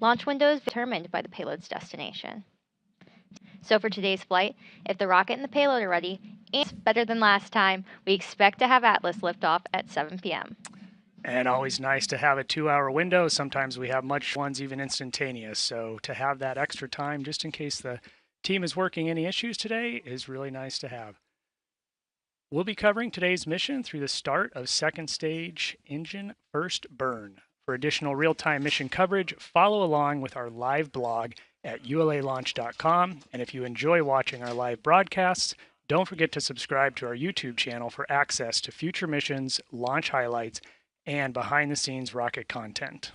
Launch windows determined by the payload's destination. So for today's flight, if the rocket and the payload are ready, and it's better than last time, we expect to have Atlas lift off at 7 p.m. And always nice to have a 2-hour window. Sometimes we have much ones even instantaneous. So to have that extra time, just in case the team is working any issues today, is really nice to have. We'll be covering today's mission through the start of second stage engine first burn. For additional real-time mission coverage, follow along with our live blog at ulalaunch.com. And if you enjoy watching our live broadcasts, don't forget to subscribe to our YouTube channel for access to future missions, launch highlights, and behind-the-scenes rocket content.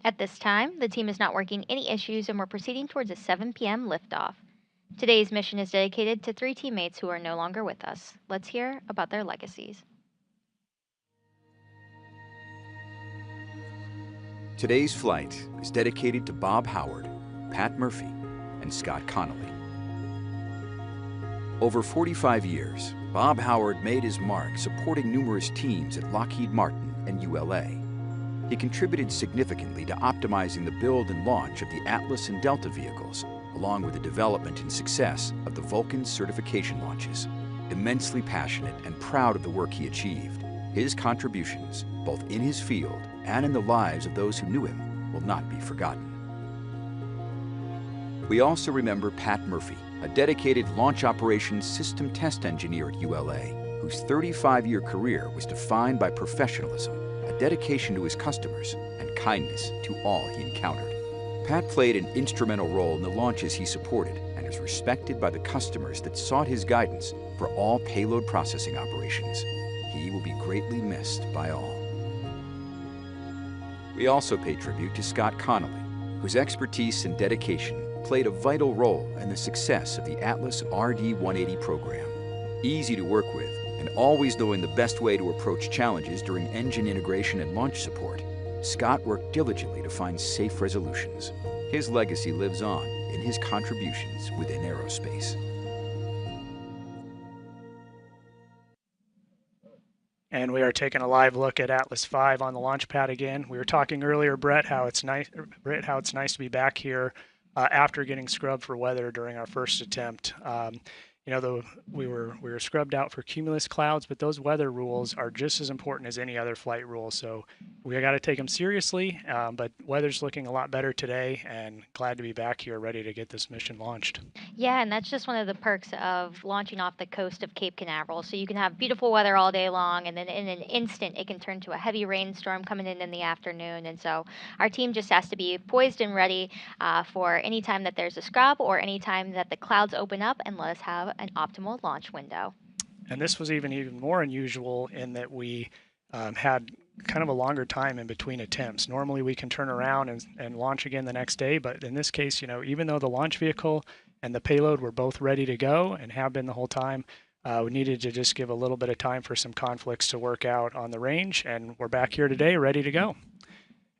At this time, the team is not working any issues and we're proceeding towards a 7 p.m. liftoff. Today's mission is dedicated to 3 teammates who are no longer with us. Let's hear about their legacies. Today's flight is dedicated to Bob Howard, Pat Murphy, and Scott Connolly. Over 45 years, Bob Howard made his mark supporting numerous teams at Lockheed Martin and ULA. He contributed significantly to optimizing the build and launch of the Atlas and Delta vehicles, along with the development and success of the Vulcan certification launches. Immensely passionate and proud of the work he achieved, his contributions, both in his field and in the lives of those who knew him, will not be forgotten. We also remember Pat Murphy, a dedicated launch operations system test engineer at ULA, whose 35-year career was defined by professionalism, a dedication to his customers, and kindness to all he encountered. Pat played an instrumental role in the launches he supported and is respected by the customers that sought his guidance for all payload processing operations. He will be greatly missed by all. We also pay tribute to Scott Connolly, whose expertise and dedication played a vital role in the success of the Atlas RD-180 program. Easy to work with and always knowing the best way to approach challenges during engine integration and launch support, Scott worked diligently to find safe resolutions. His legacy lives on in his contributions within aerospace. And we are taking a live look at Atlas V on the launch pad again. We were talking earlier, Brett, how it's nice to be back here after getting scrubbed for weather during our first attempt. We were scrubbed out for cumulus clouds, but those weather rules are just as important as any other flight rule. So we got to take them seriously. But weather's looking a lot better today, and glad to be back here, ready to get this mission launched. Yeah, and that's just one of the perks of launching off the coast of Cape Canaveral. So you can have beautiful weather all day long, and then in an instant, it can turn to a heavy rainstorm coming in the afternoon. And so our team just has to be poised and ready for any time that there's a scrub or any time that the clouds open up and let us have an optimal launch window. And this was even more unusual in that we had kind of a longer time in between attempts. Normally we can turn around and launch again the next day, but in this case, even though the launch vehicle and the payload were both ready to go and have been the whole time, we needed to just give a little bit of time for some conflicts to work out on the range, and we're back here today ready to go.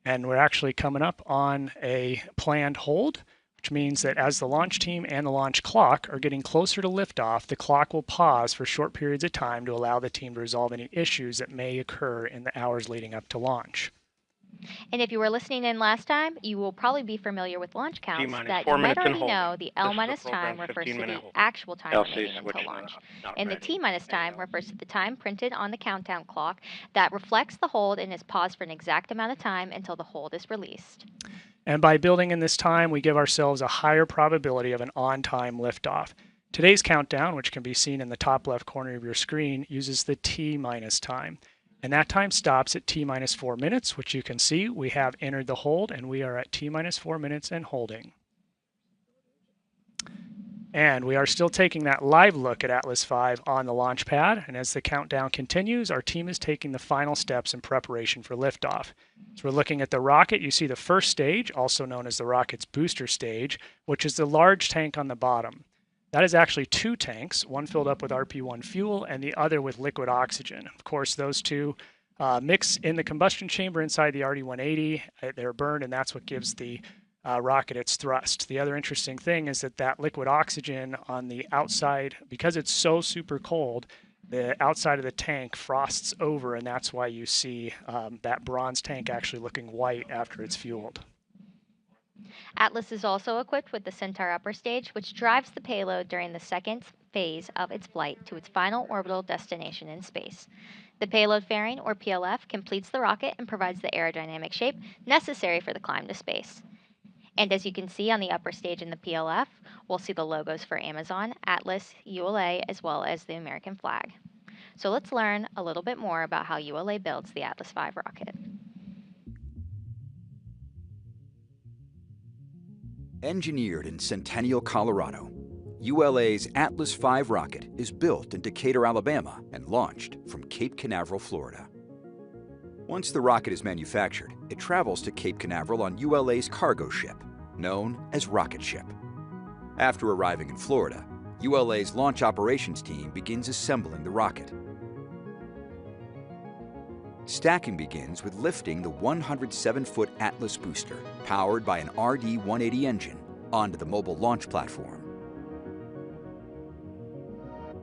And we're actually coming up on a planned hold, which means that as the launch team and the launch clock are getting closer to liftoff, the clock will pause for short periods of time to allow the team to resolve any issues that may occur in the hours leading up to launch. And if you were listening in last time, you will probably be familiar with launch counts that you 4 might minutes and already holding. know. The L minus time refers to the actual time remaining until launch. And the T minus time refers to the time printed on the countdown clock that reflects the hold and is paused for an exact amount of time until the hold is released. And by building in this time, we give ourselves a higher probability of an on-time liftoff. Today's countdown, which can be seen in the top left corner of your screen, uses the T minus time. And that time stops at T minus 4 minutes, which you can see we have entered the hold, and we are at T minus 4 minutes and holding. And we are still taking that live look at Atlas V on the launch pad. And as the countdown continues, our team is taking the final steps in preparation for liftoff. So we're looking at the rocket. You see the first stage, also known as the rocket's booster stage, which is the large tank on the bottom. That is actually 2 tanks, one filled up with RP-1 fuel and the other with liquid oxygen. Of course, those two mix in the combustion chamber inside the RD-180. They're burned, and that's what gives the rocket its thrust. The other interesting thing is that liquid oxygen on the outside, because it's so super cold, the outside of the tank frosts over, and that's why you see that bronze tank actually looking white after it's fueled. Atlas is also equipped with the Centaur upper stage, which drives the payload during the second phase of its flight to its final orbital destination in space. The payload fairing, or PLF, completes the rocket and provides the aerodynamic shape necessary for the climb to space. And as you can see on the upper stage in the PLF, we'll see the logos for Amazon, Atlas, ULA, as well as the American flag. So let's learn a little bit more about how ULA builds the Atlas V rocket. Engineered in Centennial, Colorado, ULA's Atlas V rocket is built in Decatur, Alabama, and launched from Cape Canaveral, Florida. Once the rocket is manufactured, it travels to Cape Canaveral on ULA's cargo ship, known as Rocket Ship. After arriving in Florida, ULA's launch operations team begins assembling the rocket. Stacking begins with lifting the 107-foot Atlas booster, powered by an RD-180 engine, onto the mobile launch platform.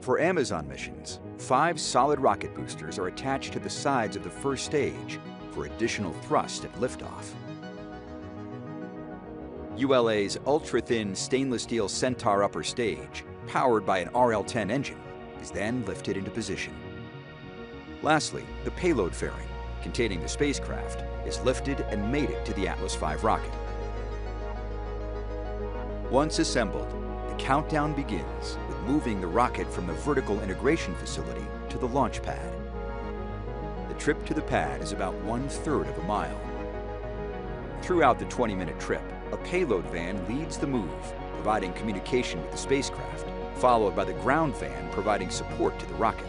For Amazon missions, 5 solid rocket boosters are attached to the sides of the first stage for additional thrust at liftoff. ULA's ultra-thin stainless steel Centaur upper stage, powered by an RL-10 engine, is then lifted into position. Lastly, the payload fairing, containing the spacecraft, is lifted and mated to the Atlas V rocket. Once assembled, the countdown begins with moving the rocket from the vertical integration facility to the launch pad. The trip to the pad is about 1/3 of a mile. Throughout the 20-minute trip, a payload van leads the move, providing communication with the spacecraft, followed by the ground van providing support to the rocket.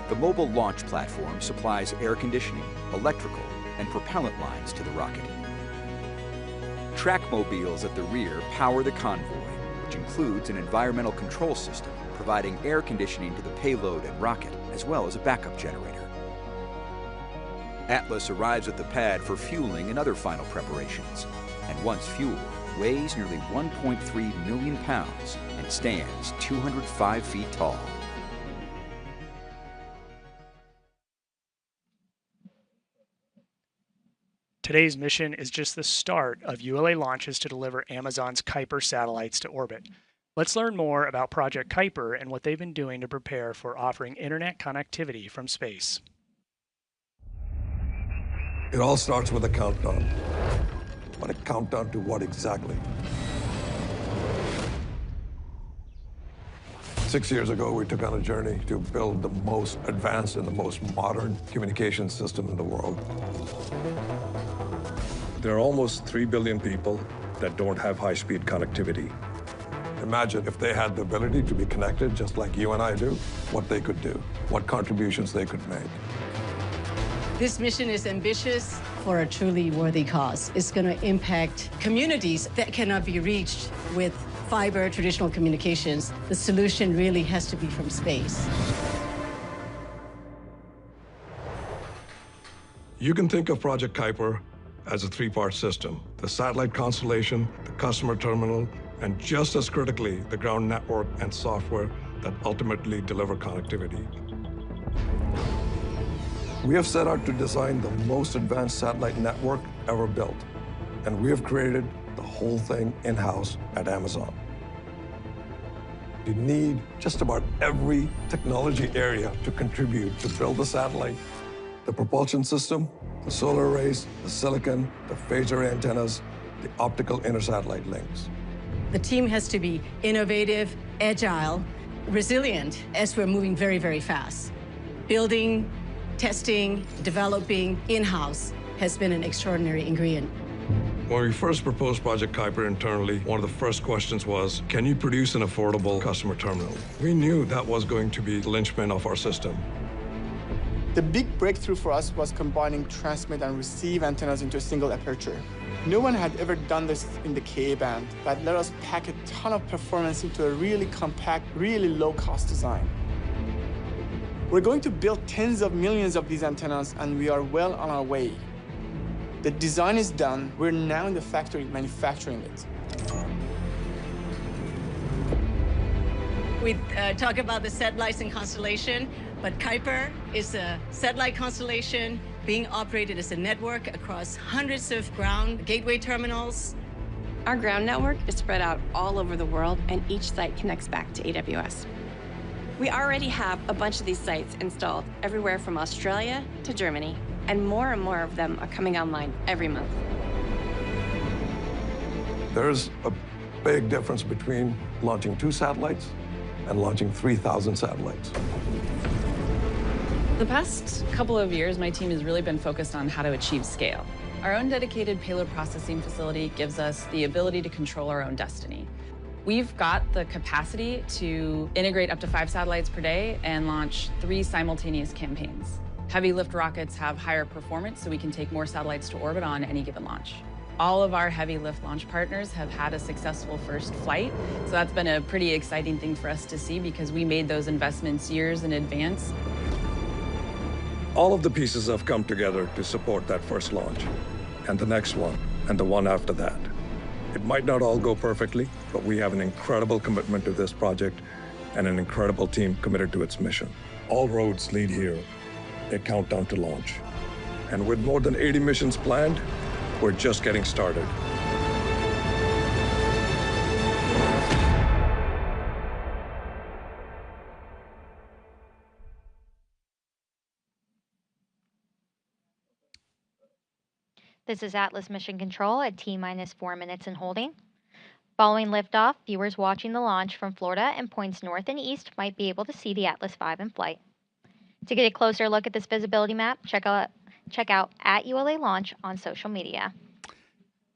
The mobile launch platform supplies air conditioning, electrical, and propellant lines to the rocket. Trackmobiles at the rear power the convoy, which includes an environmental control system providing air conditioning to the payload and rocket, as well as a backup generator. Atlas arrives at the pad for fueling and other final preparations, and once fueled, weighs nearly 1.3 million pounds and stands 205 feet tall. Today's mission is just the start of ULA launches to deliver Amazon's Kuiper satellites to orbit. Let's learn more about Project Kuiper and what they've been doing to prepare for offering internet connectivity from space. It all starts with a countdown. But a countdown to what exactly? 6 years ago, we took on a journey to build the most advanced and the most modern communication system in the world. There are almost 3 billion people that don't have high-speed connectivity. Imagine if they had the ability to be connected just like you and I do, what they could do, what contributions they could make. This mission is ambitious for a truly worthy cause. It's going to impact communities that cannot be reached with fiber traditional communications. The solution really has to be from space. You can think of Project Kuiper as a 3-part system: the satellite constellation, the customer terminal, and just as critically, the ground network and software that ultimately deliver connectivity. We have set out to design the most advanced satellite network ever built, and we have created the whole thing in-house at Amazon. You need just about every technology area to contribute to build the satellite: the propulsion system, the solar arrays, the silicon, the phased array antennas, the optical inter-satellite links. The team has to be innovative, agile, resilient, as we're moving very, very fast. Building, testing, developing in-house has been an extraordinary ingredient. When we first proposed Project Kuiper internally, one of the first questions was, can you produce an affordable customer terminal? We knew that was going to be the linchpin of our system. The big breakthrough for us was combining transmit and receive antennas into a single aperture. No one had ever done this in the Ka-band. That let us pack a ton of performance into a really compact, really low-cost design. We're going to build tens of millions of these antennas, and we are well on our way. The design is done. We're now in the factory manufacturing it. We talk about the satellites and constellation, but Kuiper is a satellite constellation being operated as a network across hundreds of ground gateway terminals, Our ground network is spread out all over the world, and each site connects back to AWS. We already have a bunch of these sites installed everywhere from Australia to Germany, and more of them are coming online every month. There's a big difference between launching 2 satellites and launching 3,000 satellites. The past couple of years, my team has really been focused on how to achieve scale. Our own dedicated payload processing facility gives us the ability to control our own destiny. We've got the capacity to integrate up to 5 satellites per day and launch 3 simultaneous campaigns. Heavy lift rockets have higher performance, so we can take more satellites to orbit on any given launch. All of our heavy lift launch partners have had a successful first flight, so that's been a pretty exciting thing for us to see because we made those investments years in advance. All of the pieces have come together to support that first launch, and the next one, and the one after that. It might not all go perfectly, but we have an incredible commitment to this project and an incredible team committed to its mission. All roads lead here, a countdown to launch. And with more than 80 missions planned, we're just getting started. This is Atlas Mission Control at T-minus 4 minutes and holding. Following liftoff, viewers watching the launch from Florida and points north and east might be able to see the Atlas V in flight. To get a closer look at this visibility map, check out at ULA Launch on social media.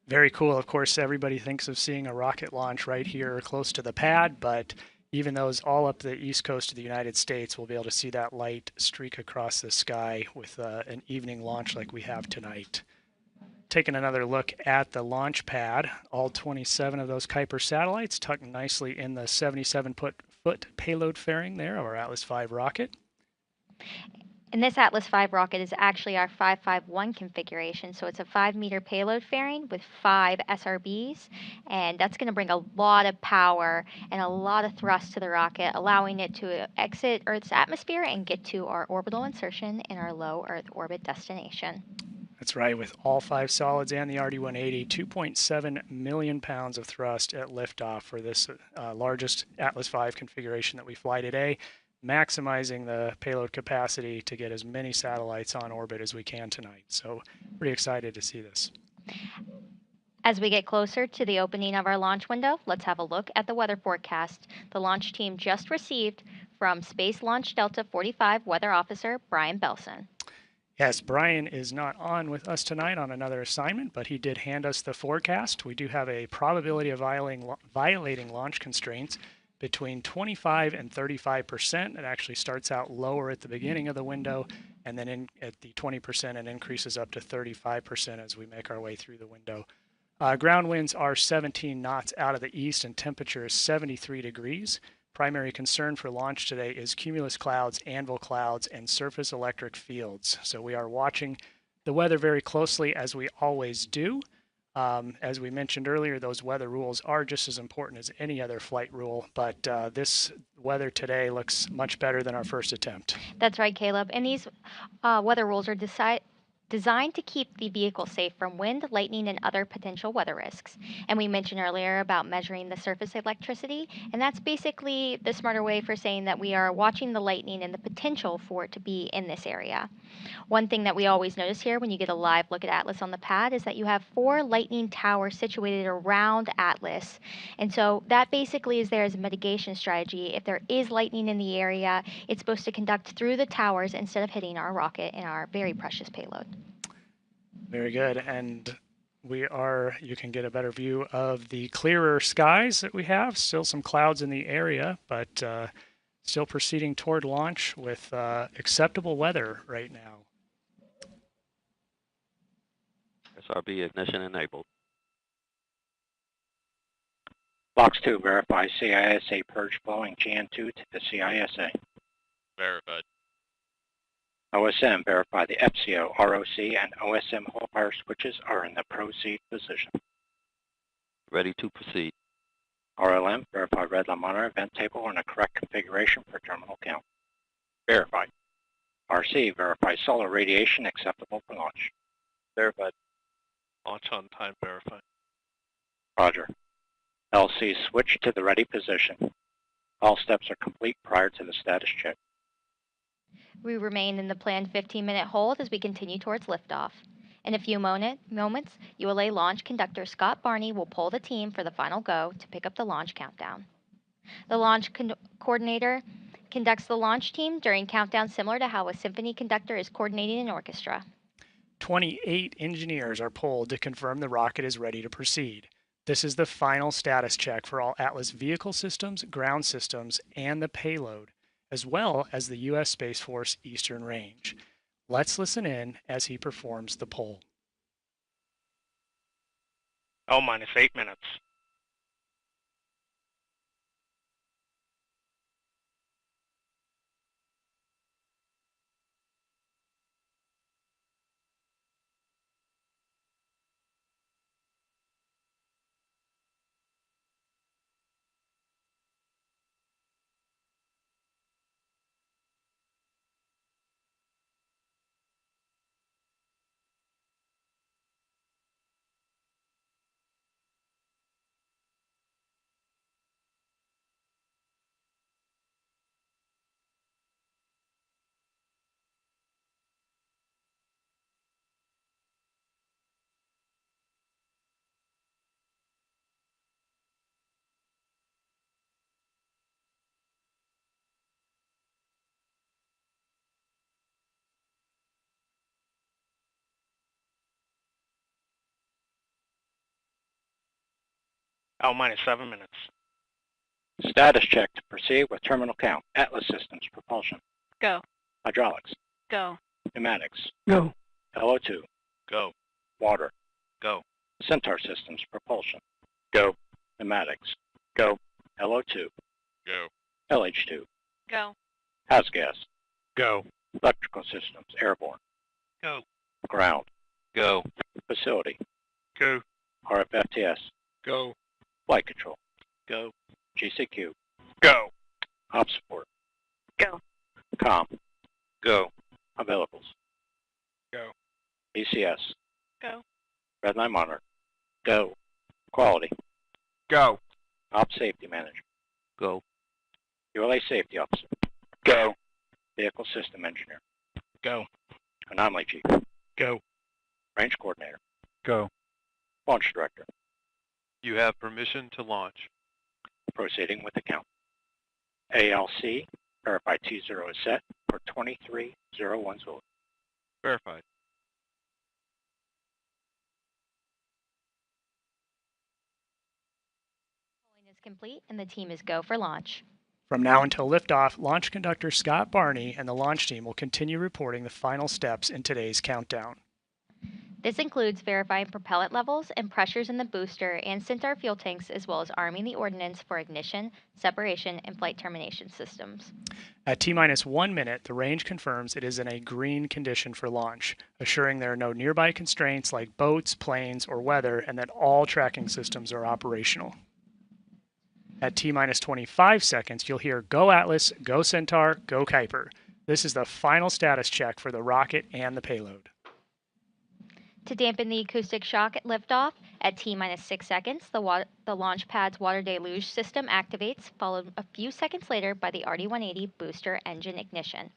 Very cool. Of course, everybody thinks of seeing a rocket launch right here close to the pad, but even those all up the east coast of the United States will be able to see that light streak across the sky with an evening launch like we have tonight. Taking another look at the launch pad, all 27 of those Kuiper satellites tucked nicely in the 77-foot payload fairing there of our Atlas V rocket. And this Atlas V rocket is actually our 551 configuration, so it's a 5-meter payload fairing with 5 SRBs, and that's going to bring a lot of power and a lot of thrust to the rocket, allowing it to exit Earth's atmosphere and get to our orbital insertion in our low Earth orbit destination. That's right, with all 5 solids and the RD-180, 2.7 million pounds of thrust at liftoff for this largest Atlas V configuration that we fly today, maximizing the payload capacity to get as many satellites on orbit as we can tonight. So pretty excited to see this. As we get closer to the opening of our launch window, let's have a look at the weather forecast the launch team just received from Space Launch Delta 45 Weather Officer Brian Belson. Yes, Brian is not on with us tonight on another assignment, but he did hand us the forecast. We do have a probability of violating launch constraints between 25 and 35%. It actually starts out lower at the beginning of the window, and then at the 20% and increases up to 35% as we make our way through the window. Ground winds are 17 knots out of the east, and temperature is 73 degrees. Primary concern for launch today is cumulus clouds, anvil clouds, and surface electric fields. So we are watching the weather very closely, as we always do. As we mentioned earlier, those weather rules are just as important as any other flight rule, but this weather today looks much better than our first attempt. That's right, Caleb. And these weather rules are designed to keep the vehicle safe from wind, lightning, and other potential weather risks. And we mentioned earlier about measuring the surface electricity, and that's basically the smarter way for saying that we are watching the lightning and the potential for it to be in this area. One thing that we always notice here when you get a live look at Atlas on the pad is that you have 4 lightning towers situated around Atlas. And so that basically is there as a mitigation strategy. If there is lightning in the area, it's supposed to conduct through the towers instead of hitting our rocket and our very precious payload. Very good. And you can get a better view of the clearer skies that we have. Still some clouds in the area, but still proceeding toward launch with acceptable weather right now. SRB ignition enabled. Box 2, verify CISA purge flowing GN2 to the CISA. Verified. OSM, verify the FCO, ROC, and OSM whole fire switches are in the proceed position. Ready to proceed. RLM, verify red line monitor vent table are in the correct configuration for terminal count. Verified. RC, verify solar radiation acceptable for launch. Verified. Launch on time verified. Roger. LC switch to the ready position. All steps are complete prior to the status check. We remain in the planned 15-minute hold as we continue towards liftoff. In a few moments, ULA launch conductor Scott Barney will poll the team for the final go to pick up the launch countdown. The launch coordinator conducts the launch team during countdown similar to how a symphony conductor is coordinating an orchestra. 28 engineers are polled to confirm the rocket is ready to proceed. This is the final status check for all Atlas vehicle systems, ground systems, and the payload, as well as the U.S. Space Force Eastern Range. Let's listen in as he performs the poll. L-8 minutes. L-7 minutes. Status check to proceed with terminal count. Atlas systems, propulsion. Go. Hydraulics. Go. Pneumatics. Go. LO2. Go. Water. Go. Centaur systems, propulsion. Go. Pneumatics. Go. LO2. Go. LH2. Go. House gas. Go. Electrical systems, airborne. Go. Ground. Go. Facility. Go. RFFTS. Go. Flight control. Go. GCQ. Go. Op support. Go. Com. Go. Availables. Go. ECS. Go. Redline monitor. Go. Quality. Go. Op safety manager. Go. ULA safety officer. Go. Vehicle system engineer. Go. Anomaly chief. Go. Range coordinator. Go. Launch director. You have permission to launch. Proceeding with the count. ALC, verify T0 is set for 23,010. Verified. Polling is complete and the team is go for launch. From now until liftoff, launch conductor Scott Barney and the launch team will continue reporting the final steps in today's countdown. This includes verifying propellant levels and pressures in the booster and Centaur fuel tanks, as well as arming the ordnance for ignition, separation, and flight termination systems. At T-minus 1 minute, the range confirms it is in a green condition for launch, assuring there are no nearby constraints like boats, planes, or weather, and that all tracking systems are operational. At T-minus 25 seconds, you'll hear Go Atlas, Go Centaur, Go Kuiper. This is the final status check for the rocket and the payload. To dampen the acoustic shock at liftoff, at T-minus 6 seconds, the launch pad's water deluge system activates, followed a few seconds later by the RD-180 booster engine ignition.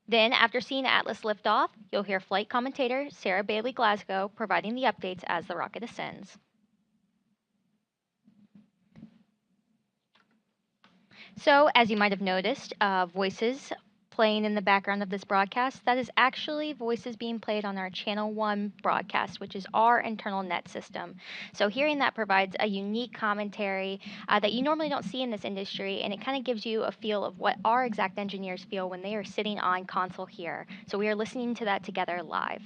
Then, after seeing Atlas lift off, you'll hear flight commentator Sarah Bailey Glasgow providing the updates as the rocket ascends. So, as you might have noticed, voices playing in the background of this broadcast, that is actually voices being played on our Channel 1 broadcast, which is our internal net system. So hearing that provides a unique commentary that you normally don't see in this industry, and it kind of gives you a feel of what our exact engineers feel when they are sitting on console here. So we are listening to that together live.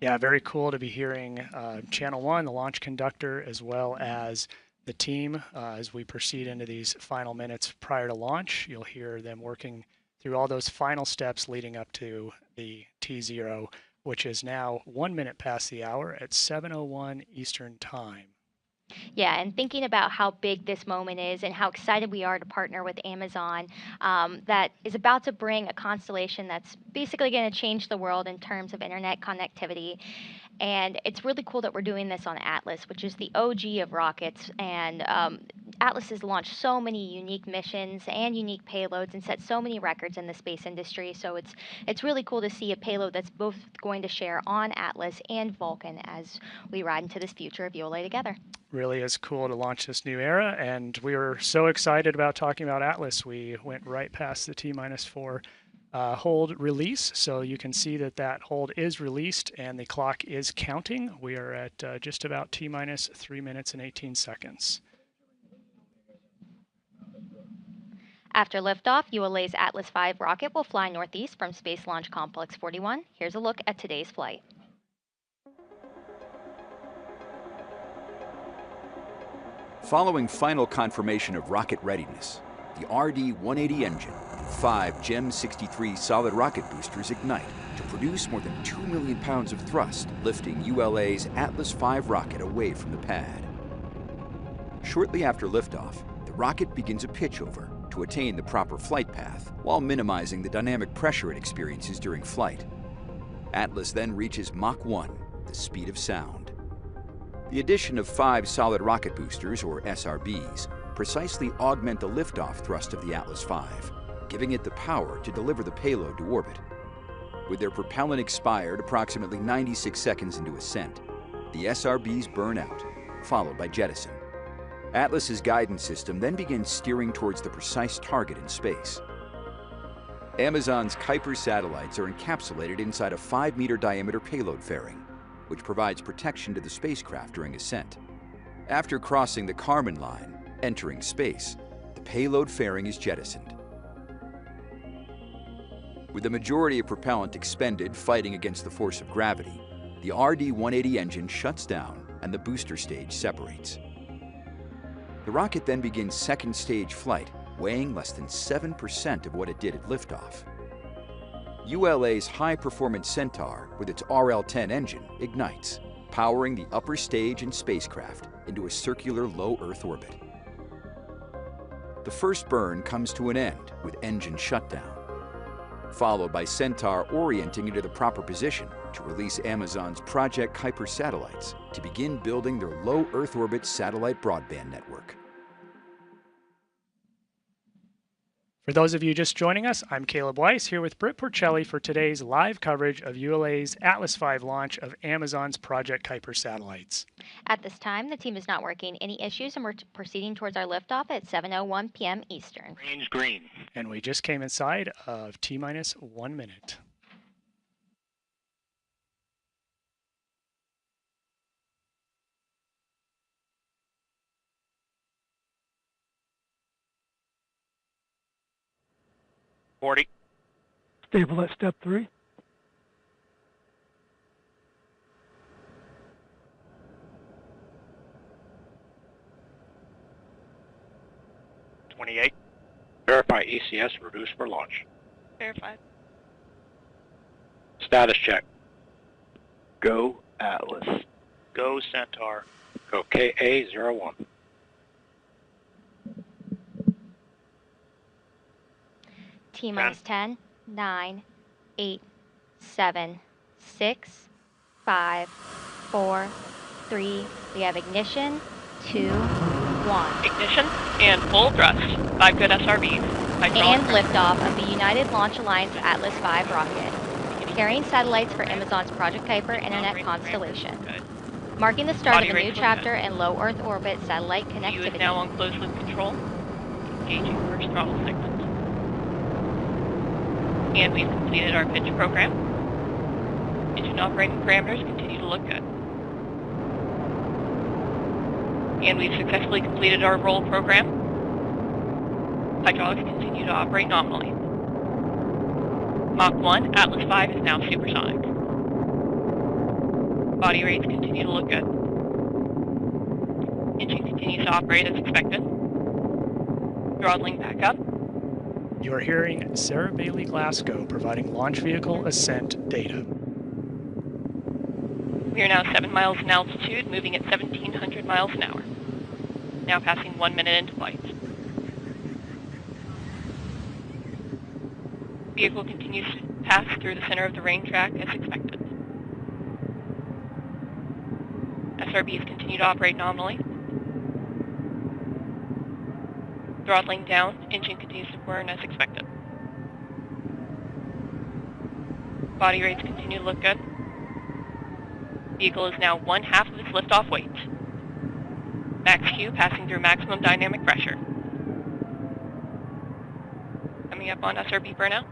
Yeah, very cool to be hearing Channel 1, the launch conductor, as well as the team as we proceed into these final minutes prior to launch. You'll hear them working through all those final steps leading up to the T0, which is now 1 minute past the hour at 7:01 Eastern Time. Yeah, and thinking about how big this moment is and how excited we are to partner with Amazon, that is about to bring a constellation that's basically going to change the world in terms of internet connectivity. And it's really cool that we're doing this on Atlas, which is the OG of rockets. And Atlas has launched so many unique missions and unique payloads and set so many records in the space industry. So it's really cool to see a payload that's both going to share on Atlas and Vulcan as we ride into this future of ULA together. Really is cool to launch this new era, and we were so excited about talking about Atlas. We went right past the T-4 hold release, so you can see that that hold is released and the clock is counting. We are at just about T-minus 3 minutes and 18 seconds. After liftoff, ULA's Atlas V rocket will fly northeast from Space Launch Complex 41. Here's a look at today's flight. Following final confirmation of rocket readiness, the RD-180 engine and 5 GEM 63 solid rocket boosters ignite to produce more than 2 million pounds of thrust, lifting ULA's Atlas V rocket away from the pad. Shortly after liftoff, the rocket begins a pitchover to attain the proper flight path while minimizing the dynamic pressure it experiences during flight. Atlas then reaches Mach 1, the speed of sound. The addition of 5 solid rocket boosters, or SRBs, precisely augment the liftoff thrust of the Atlas V, giving it the power to deliver the payload to orbit. With their propellant expired approximately 96 seconds into ascent, the SRBs burn out, followed by jettison. Atlas's guidance system then begins steering towards the precise target in space. Amazon's Kuiper satellites are encapsulated inside a 5-meter diameter payload fairing, which provides protection to the spacecraft during ascent. After crossing the Kármán line, entering space, the payload fairing is jettisoned. With the majority of propellant expended fighting against the force of gravity, the RD-180 engine shuts down and the booster stage separates. The rocket then begins second stage flight, weighing less than 7% of what it did at liftoff. ULA's high-performance Centaur, with its RL-10 engine, ignites, powering the upper stage and spacecraft into a circular low Earth orbit. The first burn comes to an end with engine shutdown, followed by Centaur orienting into the proper position to release Amazon's Project Kuiper satellites to begin building their low Earth orbit satellite broadband network. For those of you just joining us, I'm Caleb Weiss here with Britt Porcelli for today's live coverage of ULA's Atlas V launch of Amazon's Project Kuiper satellites. At this time, the team is not working any issues, and we're proceeding towards our liftoff at 7:01 p.m. Eastern. Range green. And we just came inside of T-minus 1 minute. $40. Stable at step 3. $28. Verify ECS reduced for launch. Verified. Status check. Go Atlas. Go Centaur. Go KA-01. T-minus 10, 9, 8, 7, 6, 5, 4, 3. We have ignition, 2, 1. Ignition and full thrust. 5 good SRBs. And liftoff of the United Launch Alliance Atlas V rocket, carrying satellites for Amazon's Project Kuiper internet constellation, marking the start of a new chapter in low Earth orbit satellite connectivity. You is now on closed loop control. Engaging first throttle segment. And we've completed our pitch program. Engine operating parameters continue to look good. And we've successfully completed our roll program. Hydraulics continue to operate nominally. Mach 1, Atlas V is now supersonic. Body rates continue to look good. Engine continues to operate as expected. Throttling back up. You're hearing Sarah Bailey Glasgow providing launch vehicle ascent data. We are now 7 miles in altitude, moving at 1,700 miles an hour. now passing 1 minute into flight. Vehicle continues to pass through the center of the range track as expected. SRBs continue to operate nominally. Throttling down, engine continues to burn as expected. Body rates continue to look good. Vehicle is now 1/2 of its liftoff weight. Max Q passing through maximum dynamic pressure. Coming up on SRB burnout.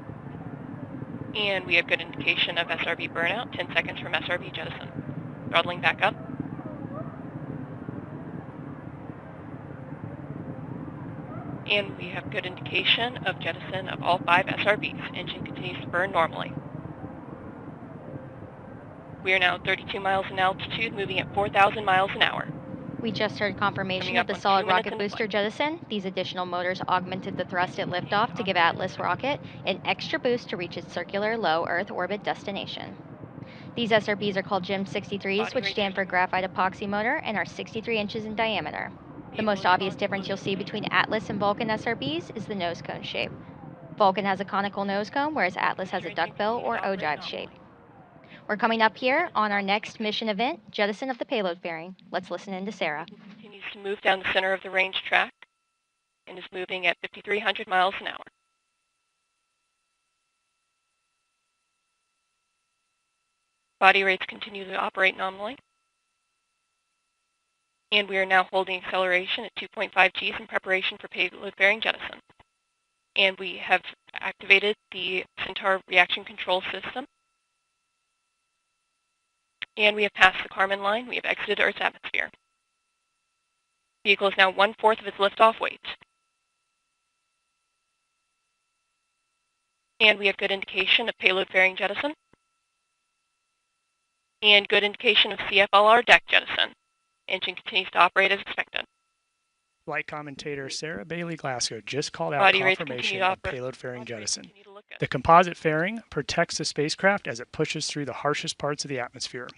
And we have good indication of SRB burnout, 10 seconds from SRB jettison. Throttling back up. And we have good indication of jettison of all 5 SRBs. Engine continues to burn normally. We are now 32 miles in altitude, moving at 4,000 miles an hour. We just heard confirmation of the solid rocket booster jettison. These additional motors augmented the thrust at liftoff to give Atlas rocket an extra boost to reach its circular low Earth orbit destination. These SRBs are called GEM 63s, which stand for graphite epoxy motor, and are 63 inches in diameter. The most obvious difference you'll see between Atlas and Vulcan SRBs is the nose cone shape. Vulcan has a conical nose cone, whereas Atlas has a duckbill or ogive shape. We're coming up here on our next mission event, jettison of the payload fairing. Let's listen in to Sarah. Continues to move down the center of the range track and is moving at 5,300 miles an hour. Body rates continue to operate nominally. And we are now holding acceleration at 2.5 Gs in preparation for payload fairing jettison. And we have activated the Centaur reaction control system. And we have passed the Kármán line. We have exited Earth's atmosphere. Vehicle is now 1/4 of its liftoff weight. And we have good indication of payload fairing jettison. And good indication of CFLR deck jettison. Engine continues to operate as expected. Flight commentator Sarah Bailey Glasgow just called out confirmation of payload fairing jettison. The composite fairing protects the spacecraft as it pushes through the harshest parts of the atmosphere.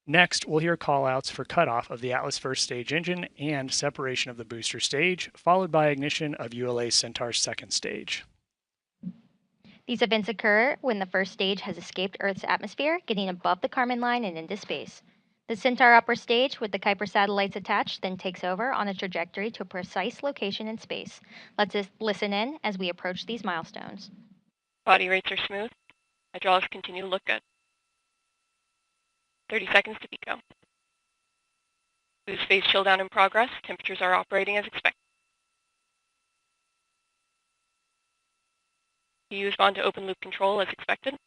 Next, we'll hear callouts for cutoff of the Atlas first stage engine and separation of the booster stage, followed by ignition of ULA Centaur's second stage. These events occur when the first stage has escaped Earth's atmosphere, getting above the Kármán line and into space. The Centaur upper stage, with the Kuiper satellites attached, then takes over on a trajectory to a precise location in space. Let's listen in as we approach these milestones. Body rates are smooth. Hydraulics continue to look good. 30 seconds to pico. Boost phase chill down in progress. Temperatures are operating as expected. PU has gone to open loop control as expected.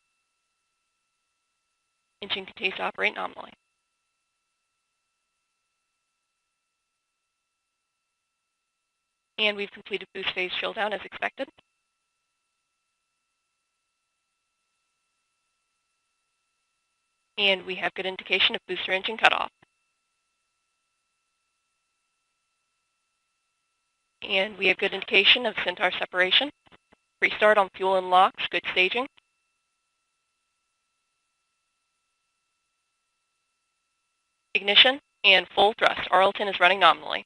Engine continues to operate nominally. And we've completed boost phase chill down as expected. And we have good indication of booster engine cutoff. And we have good indication of Centaur separation. Restart on fuel and locks, good staging. Ignition and full thrust. Arlington is running nominally.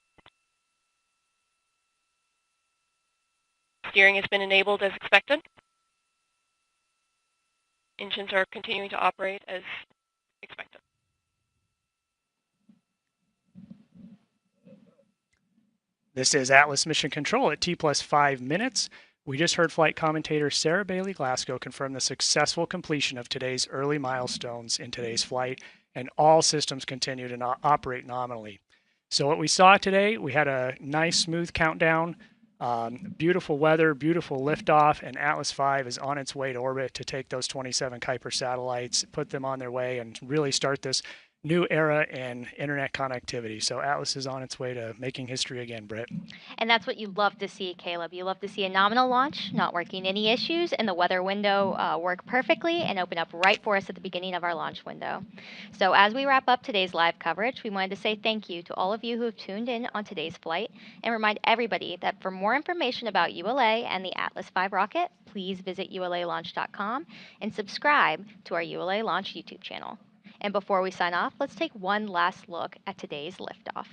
Steering has been enabled as expected. Engines are continuing to operate as expected. This is Atlas Mission Control at T+5 minutes. We just heard flight commentator Sarah Bailey Glasgow confirm the successful completion of today's early milestones in today's flight, and all systems continue to operate nominally. So what we saw today, we had a nice smooth countdown, beautiful weather, beautiful liftoff, and Atlas V is on its way to orbit to take those 27 Kuiper satellites, put them on their way, and really start this new era in internet connectivity. So Atlas is on its way to making history again, Britt. And that's what you love to see, Caleb. You love to see a nominal launch, not working any issues, and the weather window work perfectly and open up right for us at the beginning of our launch window. So as we wrap up today's live coverage, we wanted to say thank you to all of you who have tuned in on today's flight and remind everybody that for more information about ULA and the Atlas V rocket, please visit ulalaunch.com and subscribe to our ULA Launch YouTube channel. And before we sign off, let's take one last look at today's liftoff.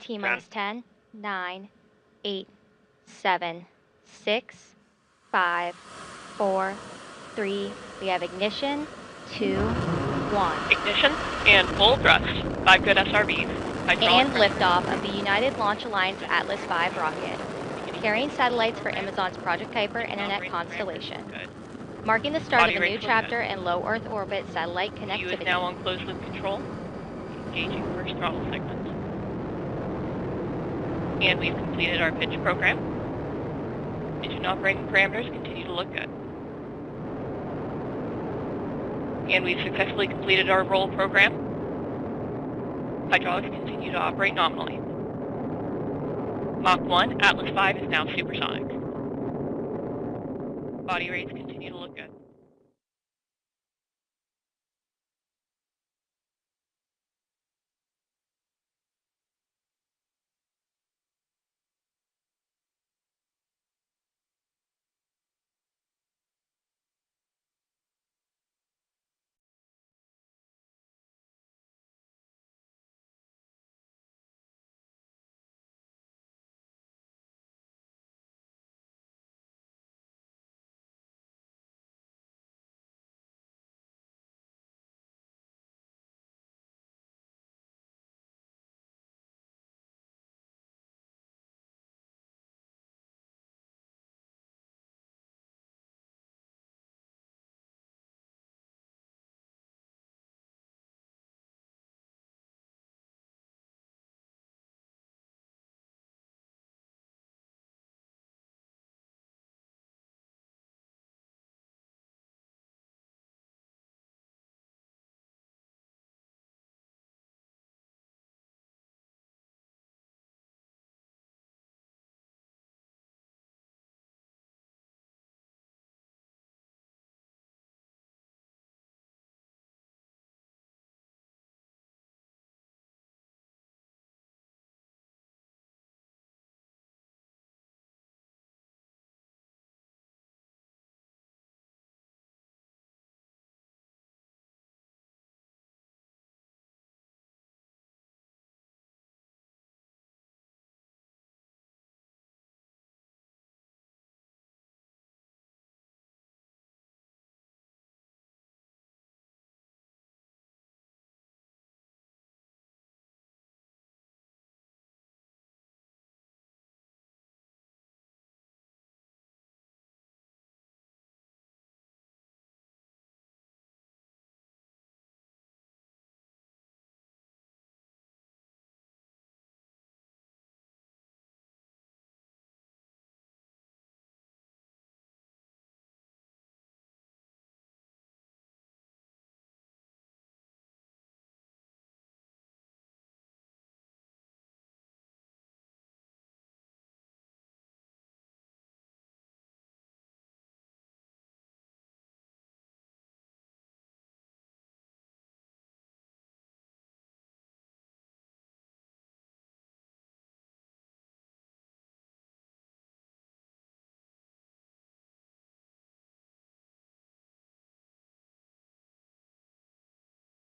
T minus 10, 9, 8, 7, 6, 5, 4, 3. We have ignition. 2, 1. Ignition and full thrust. 5 good SRBs. Hydraulic And pressure. liftoff of the United Launch Alliance Atlas V rocket, carrying satellites for Amazon's Project Kuiper internet constellation, marking the start of a new chapter in low Earth orbit satellite CU is connectivity. now on closed loop control. Engaging first throttle segment. And we've completed our pitch program. Engine operating parameters continue to look good. And we've successfully completed our roll program. Hydraulics continue to operate nominally. Mach 1, Atlas V is now supersonic. Body rates continue to look good.